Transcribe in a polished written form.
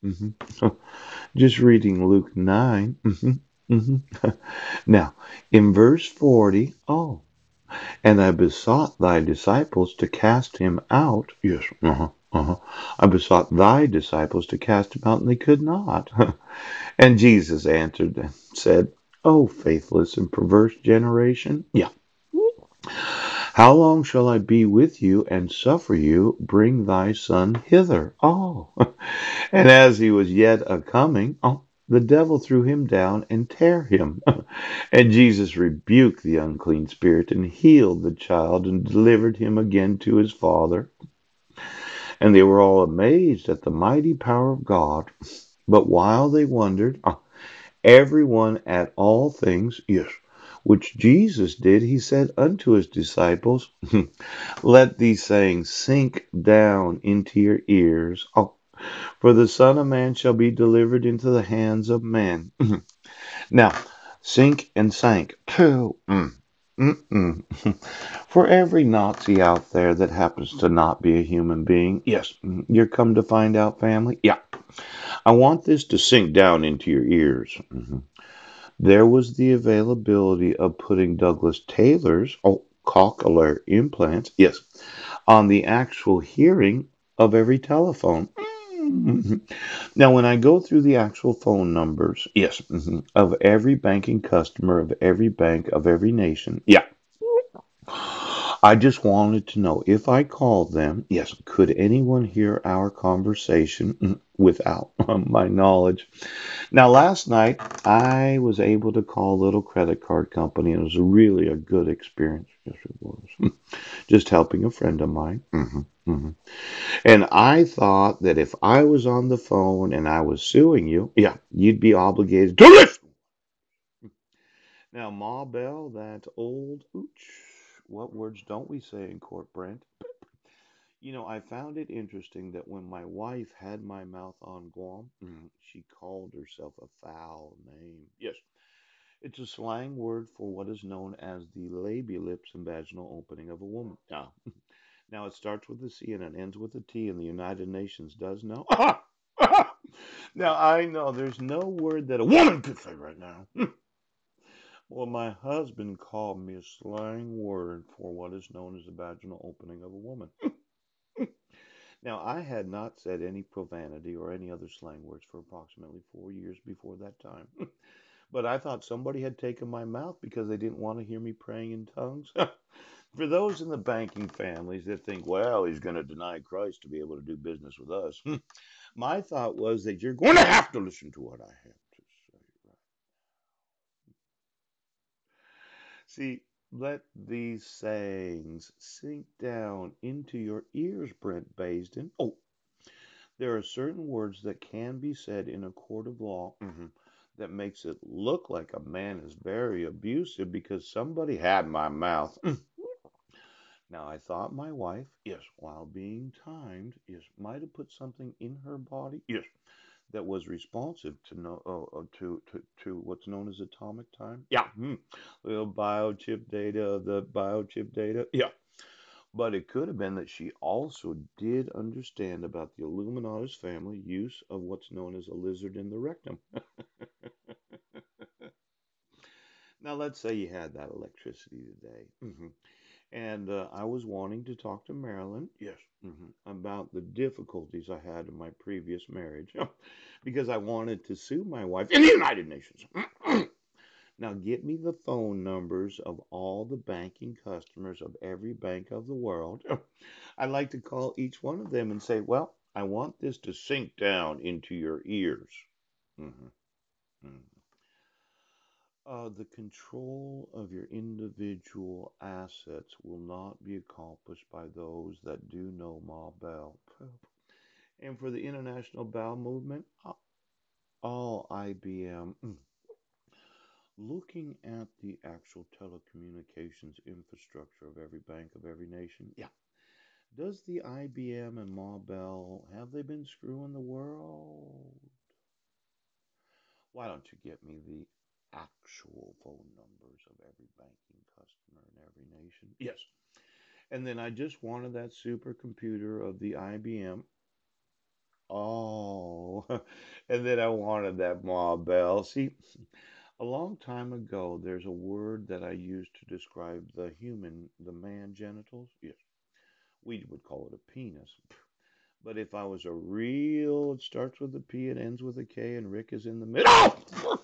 hmm Just reading Luke 9. hmm Now, in verse 40, and I besought thy disciples to cast him out. Yes, I besought thy disciples to cast him out, and they could not. And Jesus answered and said, O faithless and perverse generation, yeah, how long shall I be with you and suffer you? Bring thy son hither. Oh, and as he was yet a coming, the devil threw him down and tear him. And Jesus rebuked the unclean spirit and healed the child and delivered him again to his father. And they were all amazed at the mighty power of God. But while they wondered, everyone at all things, yes, which Jesus did, he said unto his disciples, let these sayings sink down into your ears. For the Son of Man shall be delivered into the hands of men. Now, sink and sank. Pooh. Mm-mm. For every Nazi out there that happens to not be a human being, yes, you're come to find out, family. Yeah, I want this to sink down into your ears. There was the availability of putting Douglas Taylor's cochlear implants, yes, on the actual hearing of every telephone. Now, when I go through the actual phone numbers, yes, of every banking customer of every bank of every nation, yeah, I just wanted to know if I called them, yes, could anyone hear our conversation without my knowledge? Now, last night I was able to call a little credit card company, and it was really a good experience. Yes, it was. Just helping a friend of mine. And I thought that if I was on the phone and I was suing you, yeah, you'd be obligated to listen. Now, Ma Bell, that old ooch. What words don't we say in court, Brent? I found it interesting that when my wife had my mouth on Guam, she called herself a foul name. Yes, it's a slang word for what is known as the labial lips and vaginal opening of a woman. Now it starts with a C and it ends with a T, and the United Nations does know. Now I know there's no word that a woman could say right now. Well, my husband called me a slang word for what is known as the vaginal opening of a woman. Now, I had not said any profanity or any other slang words for approximately 4 years before that time. But I thought somebody had taken my mouth because they didn't want to hear me praying in tongues. For those in the banking families that think, well, he's going to deny Christ to be able to do business with us, my thought was that you're going to have to listen to what I have to say. Right? See, let these sayings sink down into your ears, Brent Basden. Oh, there are certain words that can be said in a court of law that makes it look like a man is very abusive because somebody had my mouth. Now, I thought my wife, yes, while being timed, yes, might have put something in her body, yes, that was responsive to to what's known as atomic time. Yeah, little biochip data, the biochip data. Yeah, but it could have been that she also did understand about the Illuminatus family use of what's known as a lizard in the rectum. Now, let's say you had that electricity today. And I was wanting to talk to Marilyn, yes, about the difficulties I had in my previous marriage because I wanted to sue my wife in the United Nations. Now, get me the phone numbers of all the banking customers of every bank of the world. I'd like to call each one of them and say, well, I want this to sink down into your ears. hmm the control of your individual assets will not be accomplished by those that do know Ma Bell. And for the International Bowel Movement, all IBM, looking at the actual telecommunications infrastructure of every bank of every nation, yeah. Does the IBM and Ma Bell have they been screwing the world? Why don't you get me the actual phone numbers of every banking customer in every nation? Yes. And then I just wanted that supercomputer of the IBM. Oh, And then I wanted that Ma Bell. See, a long time ago, there's a word that I used to describe the human, the man genitals. Yes, we would call it a penis. But if I was a real, it starts with a P, it ends with a K, and Rick is in the middle.